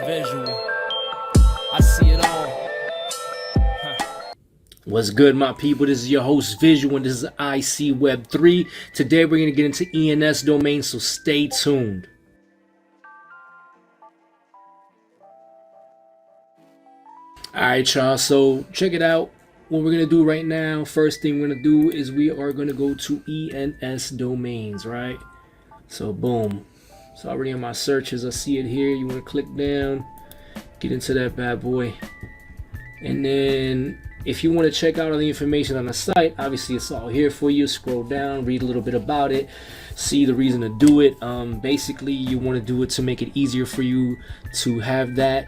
Visual. I see it all. What's good, my people? This is your host Visual, and this is IC Web 3. Today we're going to get into ENS domains, so stay tuned. Alright, y'all, so check it out. What we're going to do right now, first thing we're going to do is we are going to go to ENS domains, right? So boom. It's already on my searches. I see it here. You want to click down, get into that bad boy. And then if you want to check out all the information on the site, obviously it's all here for you. Scroll down, read a little bit about it, see the reason to do it. Basically, you want to do it to make it easier for you to have that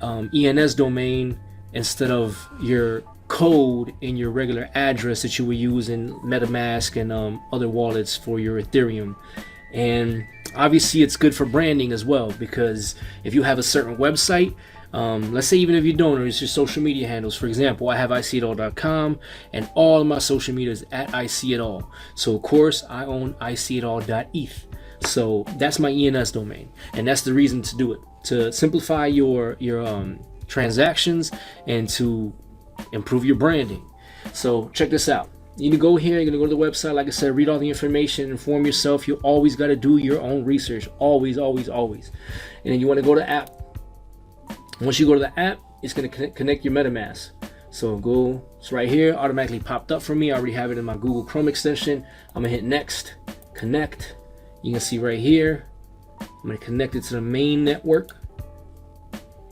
ENS domain instead of your code in your regular address that you would use in MetaMask and other wallets for your Ethereum. And obviously it's good for branding as well, because if you have a certain website, let's say even if you don't, or it's your social media handles. For example, I have icitall.com and all of my social media is at icitall. So of course I own icitall.eth. So that's my ENS domain, and that's the reason to do it, to simplify your transactions and to improve your branding. So check this out. You need to go here, you're gonna go to the website, like I said, read all the information, inform yourself. You always got to do your own research, always. And then you want to go to app. Once you go to the app, it's going to connect your MetaMask. So it's right here, automatically popped up for me. I already have it in my Google Chrome extension. I'm gonna hit next, connect. You can see right here, I'm gonna connect it to the main network.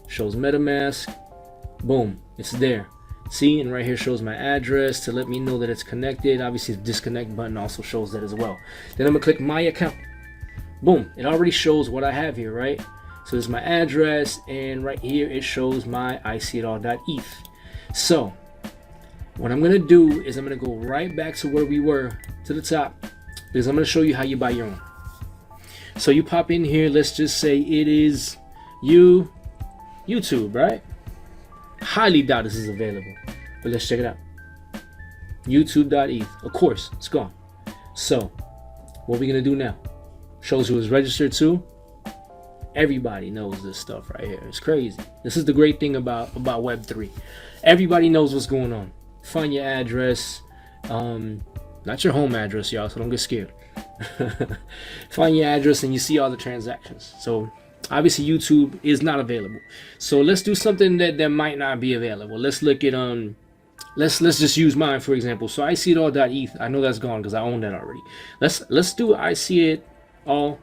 Shows MetaMask, boom, it's there. See, and right here shows my address to let me know that it's connected. Obviously the disconnect button also shows that as well. Then I'm gonna click my account. Boom, it already shows what I have here, right? So this is my address, and right here it shows my icitall.eth. So what I'm gonna do is I'm gonna go right back to where we were, to the top, because I'm gonna show you how you buy your own. So you pop in here, let's just say it is YouTube, right? Highly doubt this is available, but let's check it out. YouTube.eth. Of course, it's gone. So what we're gonna do now, shows who is registered to. Everybody knows this stuff right here. It's crazy. This is the great thing about Web3. Everybody knows what's going on. Find your address, not your home address, y'all, so don't get scared. Find your address and you see all the transactions. So obviously YouTube is not available. So let's do something that might not be available. Let's look at let's just use mine for example. So icitall.eth. I know that's gone because I own that already. Let's do icitall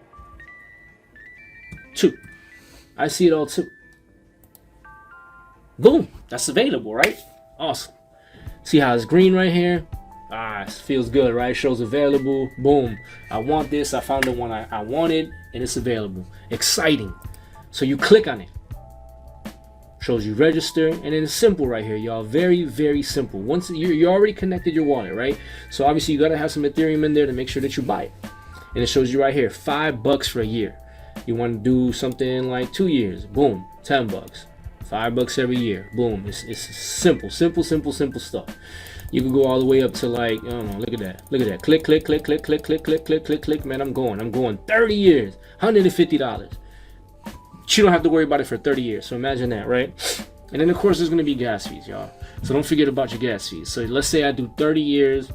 2. icitall 2. Boom, that's available, right? Awesome. See how it's green right here? It feels good, right? Shows available. Boom, I want this. I found the one I wanted, and it's available. Exciting. So you click on it, shows you register, and then it's simple right here, y'all. Very, very simple. Once you already connected your wallet, right? So obviously you got to have some Ethereum in there to make sure that you buy it. And it shows you right here, $5 for a year. You want to do something like 2 years, boom, $10, $5 every year, boom. It's simple stuff. You can go all the way up to, like, I don't know, look at that, click, man. I'm going 30 years, $150. You don't have to worry about it for 30 years. So imagine that, right? And then of course there's going to be gas fees, y'all, so don't forget about your gas fees. So let's say I do 30 years,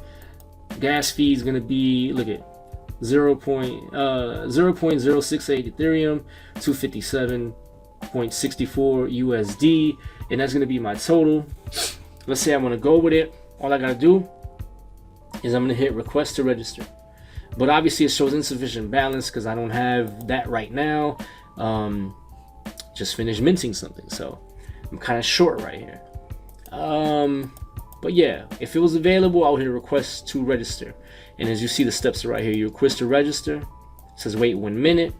gas fee is going to be, look at 0.068 Ethereum, 257.64 USD, and that's going to be my total. Let's say I want to go with it. All I got to do is I'm going to hit request to register, but obviously it shows insufficient balance because I don't have that right now. Just finished minting something, so I'm kind of short right here. But yeah, if it was available, I would hit request to register. And as you see, the steps are right here. You request to register. It says wait 1 minute.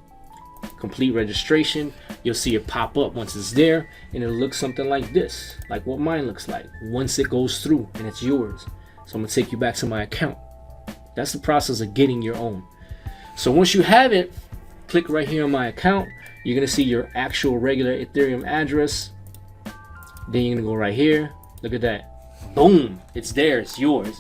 Complete registration. You'll see it pop up once it's there, and it'll look something like this, like what mine looks like once it goes through and it's yours. So I'm gonna take you back to my account. That's the process of getting your own. So once you have it, click right here on my account. You're gonna see your actual regular Ethereum address. Then you're gonna go right here. Look at that. Boom, it's there, it's yours.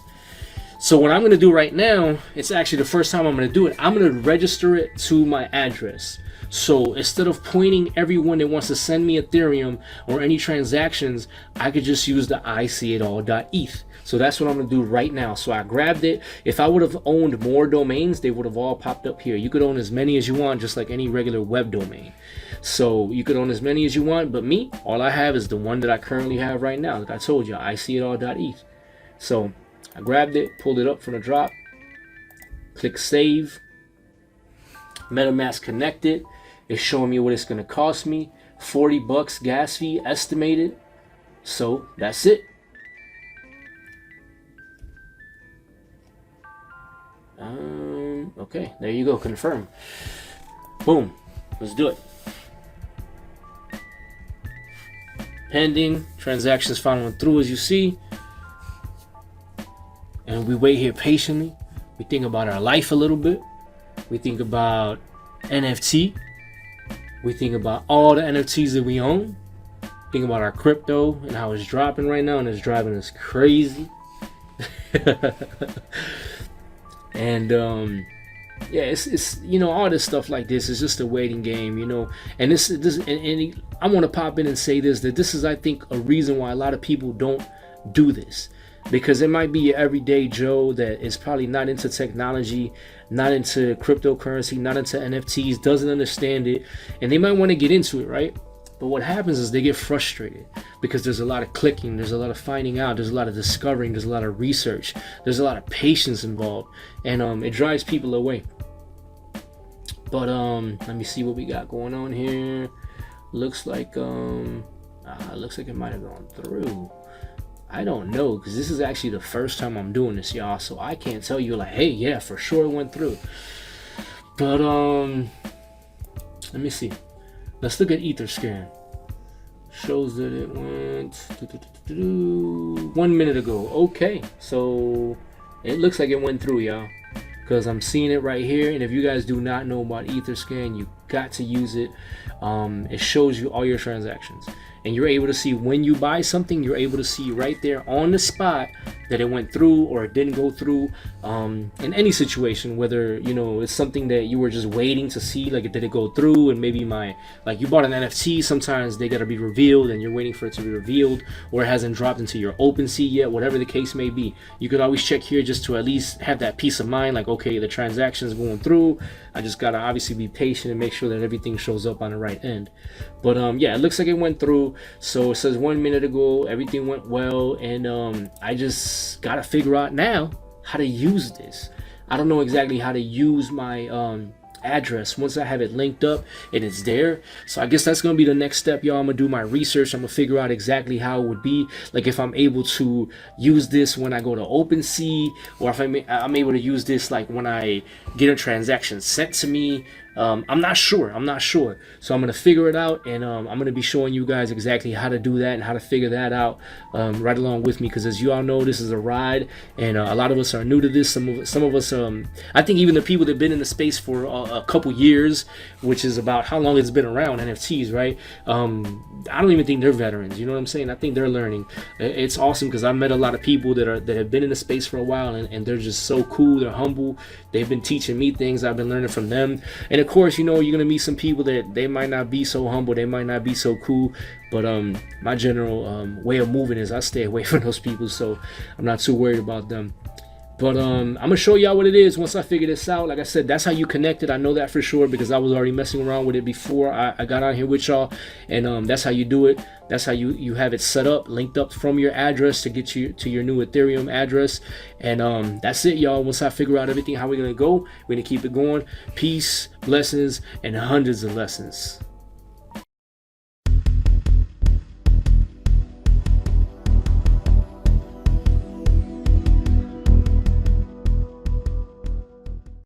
So what I'm going to do right now, it's actually the first time I'm going to do it. I'm going to register it to my address. So instead of pointing everyone that wants to send me Ethereum or any transactions, I could just use the ISeeItAll.eth. So that's what I'm going to do right now. So I grabbed it. If I would have owned more domains, they would have all popped up here. You could own as many as you want, just like any regular web domain. So you could own as many as you want, but me, all I have is the one that I currently have right now. Like I told you, ISeeItAll.eth. So I grabbed it, pulled it up from the drop, click save, MetaMask connected. It's showing me what it's going to cost me, $40 gas fee estimated. So that's it. Okay, there you go, confirm. Boom, let's do it. Pending, transactions following through as you see. And we wait here patiently. We think about our life a little bit. We think about NFT. We think about all the NFTs that we own. Think about our crypto and how it's dropping right now, and it's driving us crazy. And yeah, it's you know, all this stuff like this is just a waiting game, you know. And I want to pop in and say this, that this is, I think, a reason why a lot of people don't do this. Because it might be your everyday Joe that is probably not into technology, not into cryptocurrency, not into NFTs, doesn't understand it, and they might want to get into it, right? But what happens is they get frustrated because there's a lot of clicking, there's a lot of finding out, there's a lot of discovering, there's a lot of research, there's a lot of patience involved, and it drives people away. But let me see what we got going on here. Looks like it might have gone through. I don't know, because this is actually the first time I'm doing this, y'all, so I can't tell you like, hey, yeah, for sure it went through. But let me see. Let's look at Etherscan. Shows that it went 1 minute ago. Okay, so it looks like it went through, y'all, because I'm seeing it right here. And if you guys do not know about Etherscan, you got to use it. It shows you all your transactions, and you're able to see when you buy something. You're able to see right there on the spot that it went through or it didn't go through, in any situation, whether, you know, it's something that you were just waiting to see, like, did it go through, and maybe like you bought an NFT, sometimes they got to be revealed and you're waiting for it to be revealed, or it hasn't dropped into your OpenSea yet, whatever the case may be. You could always check here just to at least have that peace of mind, like, okay, the transaction is going through. I just gotta obviously be patient and make sure that everything shows up on the right end. But yeah, it looks like it went through. So it says 1 minute ago, everything went well, and I just gotta figure out now how to use this. I don't know exactly how to use my address once I have it linked up and it's there. So I guess that's gonna be the next step, y'all. I'm gonna do my research. I'm gonna figure out exactly how it would be, like if I'm able to use this when I go to OpenSea, or if I'm able to use this like when I get a transaction sent to me. I'm not sure. So I'm gonna figure it out, and I'm gonna be showing you guys exactly how to do that and how to figure that out right along with me, because as you all know, this is a ride, and a lot of us are new to this. Some of us, I think even the people that have been in the space for a couple years, which is about how long it's been around, NFTs, right? I don't even think they're veterans. You know what I'm saying? I think they're learning. It's awesome because I met a lot of people that have been in the space for a while, and they're just so cool. They're humble. They've been teaching me things. I've been learning from them, and of course, you know, you're gonna meet some people that they might not be so humble, they might not be so cool, but my general way of moving is I stay away from those people, so I'm not too worried about them. But I'm gonna show y'all what it is once I figure this out. Like I said, that's how you connect it. I know that for sure because I was already messing around with it before I got on here with y'all, and that's how you do it. That's how you have it set up, linked up from your address to get you to your new Ethereum address. And that's it, y'all. Once I figure out everything, how we're gonna go, we're gonna keep it going. Peace, blessings, and hundreds of lessons.